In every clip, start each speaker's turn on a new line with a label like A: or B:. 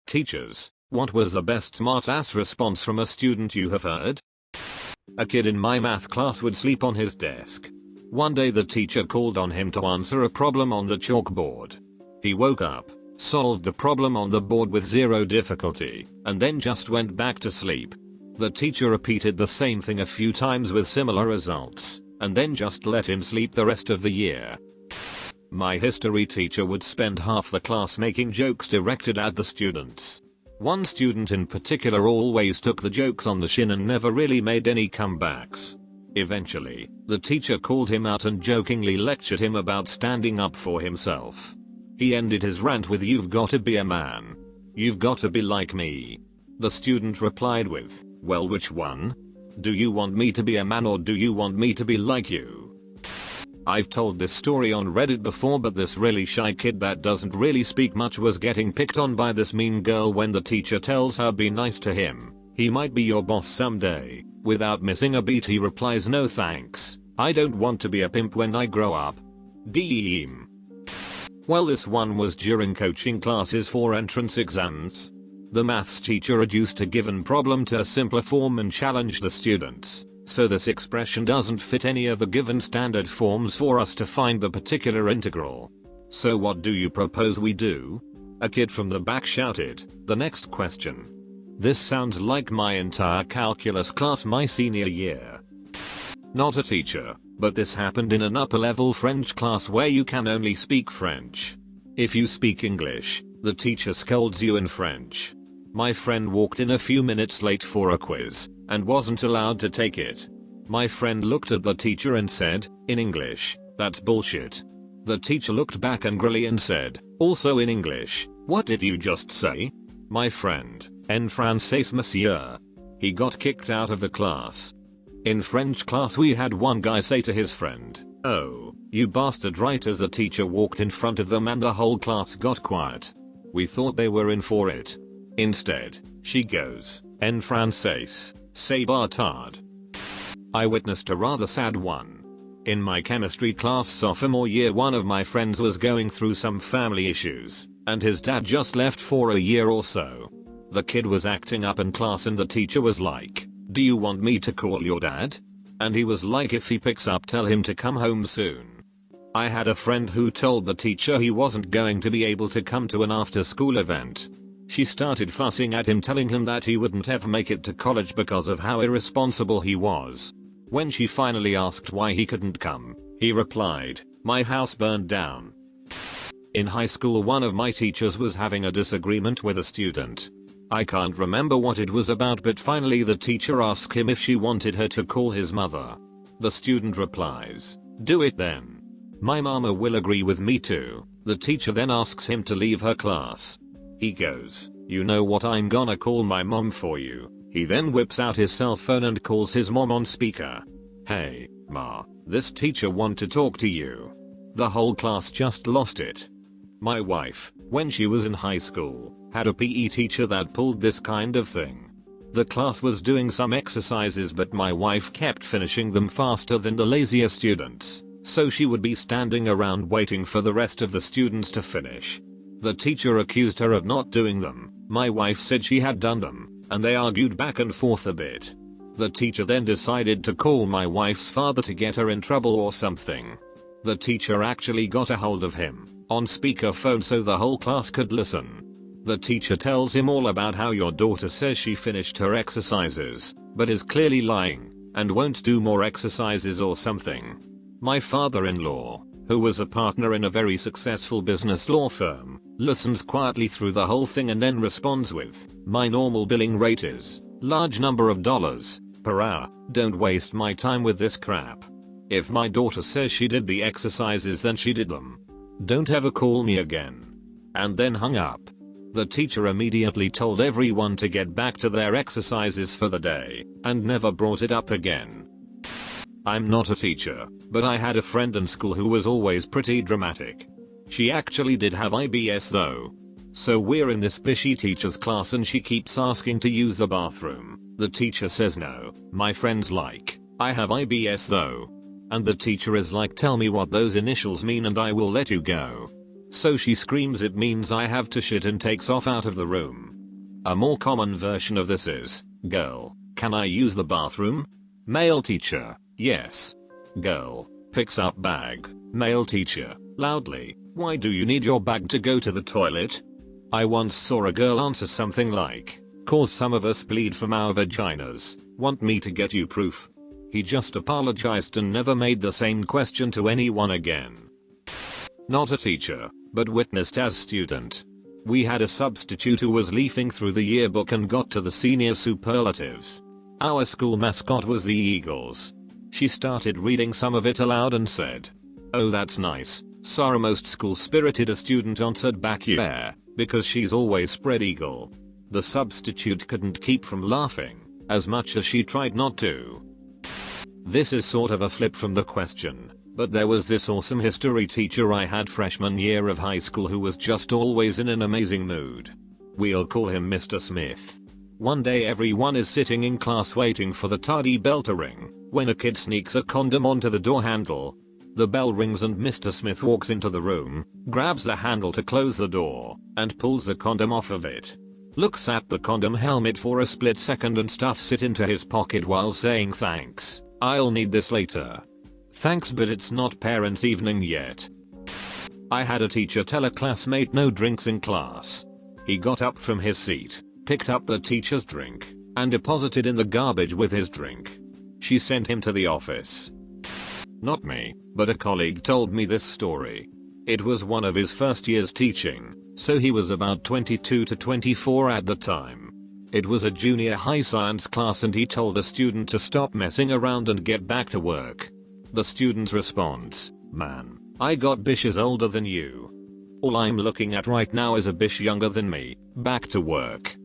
A: Teachers, what was the best smartass response from a student you have heard? A kid in my math class would sleep on his desk. One day the teacher called on him to answer a problem on the chalkboard. He woke up, solved the problem on the board with zero difficulty, and then just went back to sleep. The teacher repeated the same thing a few times with similar results, and then just let him sleep the rest of the year. My history teacher would spend half the class making jokes directed at the students. One student in particular always took the jokes on the chin and never really made any comebacks. Eventually, the teacher called him out and jokingly lectured him about standing up for himself. He ended his rant with, "You've got to be a man. You've got to be like me." The student replied with, "Well, which one? Do you want me to be a man or do you want me to be like you?" I've told this story on Reddit before, but this really shy kid that doesn't really speak much was getting picked on by this mean girl when the teacher tells her be nice to him. He might be your boss someday. Without missing a beat he replies, "No thanks. I don't want to be a pimp when I grow up." Deem. Well, this one was during coaching classes for entrance exams. The maths teacher reduced a given problem to a simpler form and challenged the students. So this expression doesn't fit any of the given standard forms for us to find the particular integral. So what do you propose we do? A kid from the back shouted, "The next question." This sounds like my entire calculus class my senior year. Not a teacher, but this happened in an upper level French class where you can only speak French. If you speak English, the teacher scolds you in French. My friend walked in a few minutes late for a quiz and wasn't allowed to take it. My friend looked at the teacher and said, in English, "That's bullshit." The teacher looked back angrily and said, also in English, "What did you just say?" My friend, "En français, monsieur." He got kicked out of the class. In French class we had one guy say to his friend, "Oh, you bastard," right as the teacher walked in front of them and the whole class got quiet. We thought they were in for it. Instead, she goes, "En français, c'est bâtard." I witnessed a rather sad one. In my chemistry class sophomore year, one of my friends was going through some family issues, and his dad just left for a year or so. The kid was acting up in class and the teacher was like, "Do you want me to call your dad?" And he was like, "If he picks up, tell him to come home soon." I had a friend who told the teacher he wasn't going to be able to come to an after-school event. She started fussing at him, telling him that he wouldn't ever make it to college because of how irresponsible he was. When she finally asked why he couldn't come, he replied, "My house burned down." In high school, one of my teachers was having a disagreement with a student. I can't remember what it was about, but finally the teacher asked him if she wanted her to call his mother. The student replies, "Do it then. My mama will agree with me too." The teacher then asks him to leave her class. He goes, "You know what, I'm gonna call my mom for you." He then whips out his cell phone and calls his mom on speaker. "Hey, ma, this teacher want to talk to you." The whole class just lost it. My wife, when she was in high school, had a PE teacher that pulled this kind of thing. The class was doing some exercises, but my wife kept finishing them faster than the lazier students, so she would be standing around waiting for the rest of the students to finish. The teacher accused her of not doing them. My wife said she had done them, and they argued back and forth a bit. The teacher then decided to call my wife's father to get her in trouble or something. The teacher actually got a hold of him on speakerphone so the whole class could listen. The teacher tells him all about how your daughter says she finished her exercises, but is clearly lying, and won't do more exercises or something. My father-in-law, who was a partner in a very successful business law firm, listens quietly through the whole thing and then responds with, "My normal billing rate is large number of dollars per hour. Don't waste my time with this crap. If my daughter says she did the exercises, then she did them. Don't ever call me again." And then hung up. The teacher immediately told everyone to get back to their exercises for the day, and never brought it up again. I'm not a teacher, but I had a friend in school who was always pretty dramatic. She actually did have IBS though. So we're in this bishy teacher's class and she keeps asking to use the bathroom. The teacher says no. My friend's like, "I have IBS though." And the teacher is like, "Tell me what those initials mean and I will let you go." So she screams, "It means I have to shit," and takes off out of the room. A more common version of this is, girl, can I use the bathroom? Male teacher, yes. Girl, picks up bag. Male teacher, loudly, why do you need your bag to go to the toilet? I once saw a girl answer something like, cause some of us bleed from our vaginas, want me to get you proof? He just apologized and never made the same question to anyone again. Not a teacher, but witnessed as student. We had a substitute who was leafing through the yearbook and got to the senior superlatives. Our school mascot was the Eagles. She started reading some of it aloud and said, "Oh, that's nice." Sorry, most school-spirited a student answered back, "Yeah, because she's always spread eagle." The substitute couldn't keep from laughing, as much as she tried not to. This is sort of a flip from the question, but there was this awesome history teacher I had freshman year of high school who was just always in an amazing mood. We'll call him Mr. Smith. One day everyone is sitting in class waiting for the tardy bell to ring, when a kid sneaks a condom onto the door handle. The bell rings and Mr. Smith walks into the room, grabs the handle to close the door, and pulls the condom off of it. Looks at the condom helmet for a split second and stuffs it into his pocket while saying, "Thanks, I'll need this later." Thanks, but it's not parents' evening yet. I had a teacher tell a classmate no drinks in class. He got up from his seat, picked up the teacher's drink, and deposited in the garbage with his drink. She sent him to the office. Not me, but a colleague told me this story. It was one of his first years teaching, so he was about 22 to 24 at the time. It was a junior high science class and he told a student to stop messing around and get back to work. The student's response, "Man, I got bitches older than you. All I'm looking at right now is a bitch younger than me, back to work."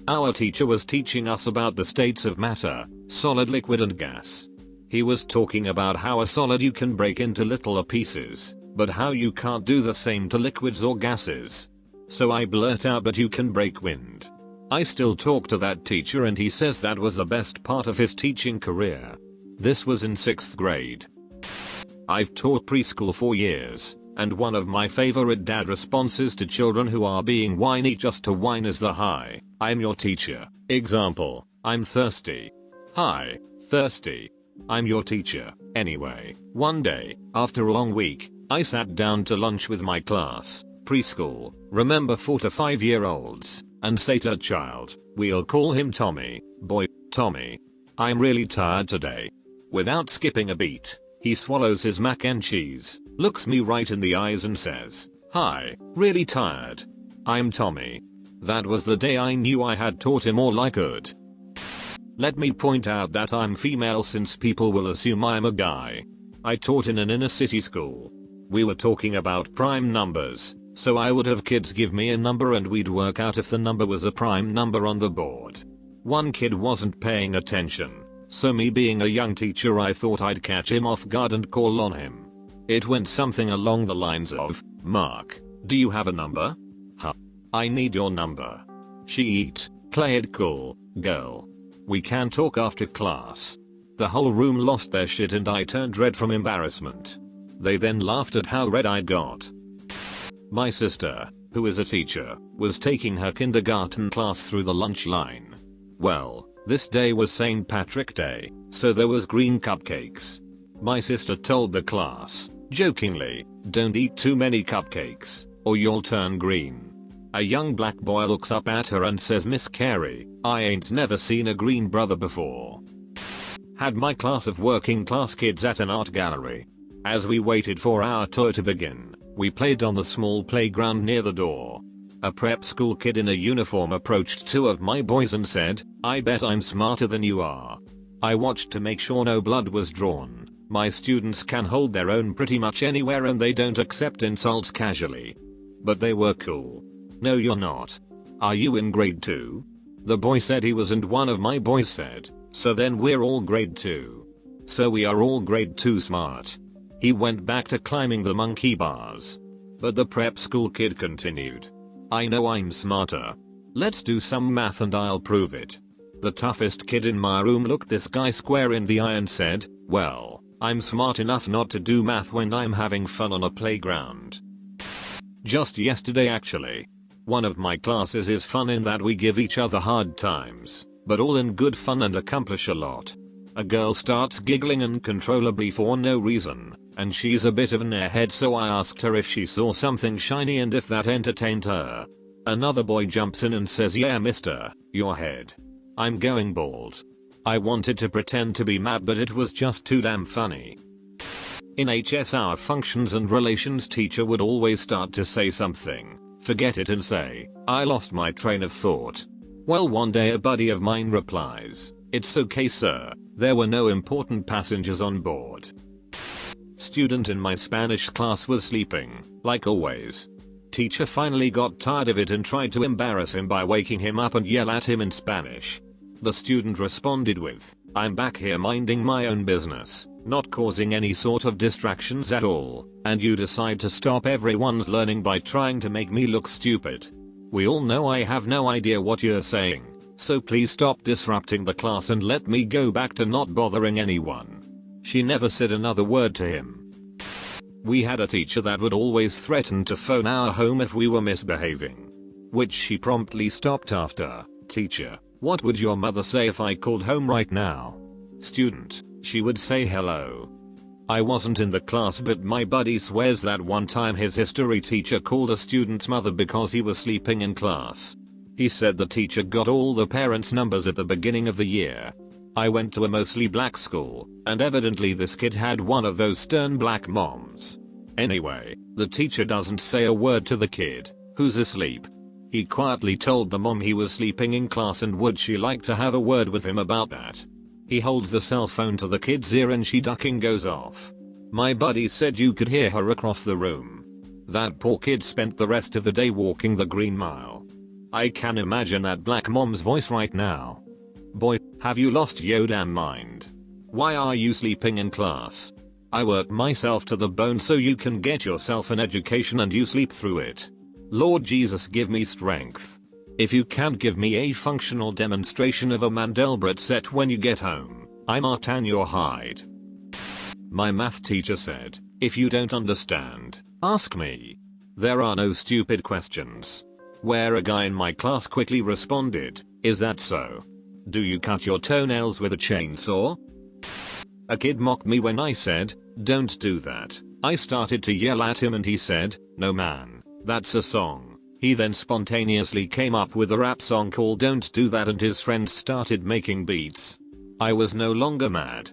A: Our teacher was teaching us about the states of matter, solid, liquid and gas. He was talking about how a solid you can break into littler pieces, but how you can't do the same to liquids or gases. So I blurt out, "But you can break wind." I still talk to that teacher and he says that was the best part of his teaching career. This was in 6th grade. I've taught preschool for years, and one of my favorite dad responses to children who are being whiny just to whine is the "Hi, I'm your teacher." Example, "I'm thirsty." "Hi, thirsty. I'm your teacher." Anyway, one day, after a long week, I sat down to lunch with my class, preschool, remember 4 to 5-year-olds, and say to a child, we'll call him Tommy, "Boy, Tommy, I'm really tired today." Without skipping a beat, he swallows his mac and cheese, looks me right in the eyes and says, "Hi, really tired. I'm Tommy." That was the day I knew I had taught him all I could. Let me point out that I'm female since people will assume I'm a guy. I taught in an inner city school. We were talking about prime numbers, so I would have kids give me a number and we'd work out if the number was a prime number on the board. One kid wasn't paying attention, so me being a young teacher I thought I'd catch him off guard and call on him. It went something along the lines of, "Mark, do you have a number?" "Huh. I need your number." "She eat, play it cool, girl. We can talk after class." The whole room lost their shit and I turned red from embarrassment. They then laughed at how red I got. My sister, who is a teacher, was taking her kindergarten class through the lunch line. Well, this day was St. Patrick's Day, so there was green cupcakes. My sister told the class, jokingly, "Don't eat too many cupcakes, or you'll turn green." A young black boy looks up at her and says, "Miss Carey, I ain't never seen a green brother before." Had my class of working class kids at an art gallery. As we waited for our tour to begin, we played on the small playground near the door. A prep school kid in a uniform approached 2 of my boys and said, "I bet I'm smarter than you are." I watched to make sure no blood was drawn. My students can hold their own pretty much anywhere and they don't accept insults casually. But they were cool. "No, you're not. Are you in grade 2? The boy said he was and one of my boys said, "So then we're all grade 2. So we are all grade 2 smart." He went back to climbing the monkey bars. But the prep school kid continued, "I know I'm smarter. Let's do some math and I'll prove it." The toughest kid in my room looked this guy square in the eye and said, "Well, I'm smart enough not to do math when I'm having fun on a playground." Just yesterday actually. One of my classes is fun in that we give each other hard times, but all in good fun and accomplish a lot. A girl starts giggling uncontrollably for no reason, and she's a bit of an airhead, so I asked her if she saw something shiny and if that entertained her. Another boy jumps in and says, "Yeah mister, your head. I'm going bald." I wanted to pretend to be mad, but it was just too damn funny. In HS, our functions and relations teacher would always start to say something, forget it and say, "I lost my train of thought." Well, one day a buddy of mine replies, "It's okay sir, there were no important passengers on board." Student in my Spanish class was sleeping, like always. Teacher finally got tired of it and tried to embarrass him by waking him up and yell at him in Spanish. The student responded with, "I'm back here minding my own business, not causing any sort of distractions at all, and you decide to stop everyone's learning by trying to make me look stupid. We all know I have no idea what you're saying, so please stop disrupting the class and let me go back to not bothering anyone." She never said another word to him. We had a teacher that would always threaten to phone our home if we were misbehaving, which she promptly stopped after. Teacher: "What would your mother say if I called home right now?" Student: "She would say hello." I wasn't in the class, but my buddy swears that one time his history teacher called a student's mother because he was sleeping in class. He said the teacher got all the parents' numbers at the beginning of the year. I went to a mostly black school, and evidently this kid had one of those stern black moms. Anyway, the teacher doesn't say a word to the kid, who's asleep. He quietly told the mom he was sleeping in class and would she like to have a word with him about that. He holds the cell phone to the kid's ear and she ducking goes off. My buddy said you could hear her across the room. That poor kid spent the rest of the day walking the Green Mile. I can imagine that black mom's voice right now. Boy, have you lost your damn mind? Why are you sleeping in class? I work myself to the bone so you can get yourself an education and you sleep through it. Lord Jesus, give me strength. If you can't give me a functional demonstration of a Mandelbrot set when you get home, I might tan your hide. My math teacher said, "If you don't understand, ask me. There are no stupid questions." Where a guy in my class quickly responded, "Is that so? Do you cut your toenails with a chainsaw?" A kid mocked me when I said, "Don't do that." I started to yell at him and he said, "No man, that's a song." He then spontaneously came up with a rap song called "Don't Do That" and his friends started making beats. I was no longer mad.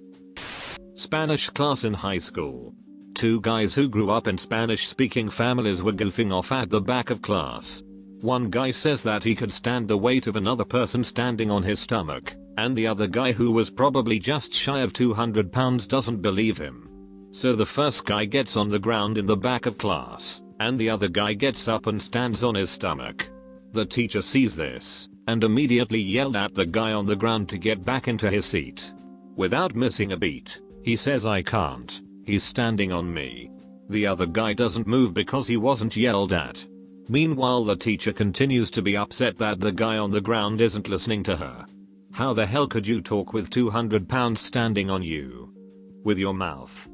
A: Spanish class in high school. Two guys who grew up in Spanish speaking families were goofing off at the back of class. One guy says that he could stand the weight of another person standing on his stomach, and the other guy, who was probably just shy of 200 pounds, doesn't believe him. So the first guy gets on the ground in the back of class, and the other guy gets up and stands on his stomach. The teacher sees this, and immediately yelled at the guy on the ground to get back into his seat. Without missing a beat, he says, "I can't, he's standing on me." The other guy doesn't move because he wasn't yelled at. Meanwhile, the teacher continues to be upset that the guy on the ground isn't listening to her. How the hell could you talk with 200 pounds standing on you? With your mouth.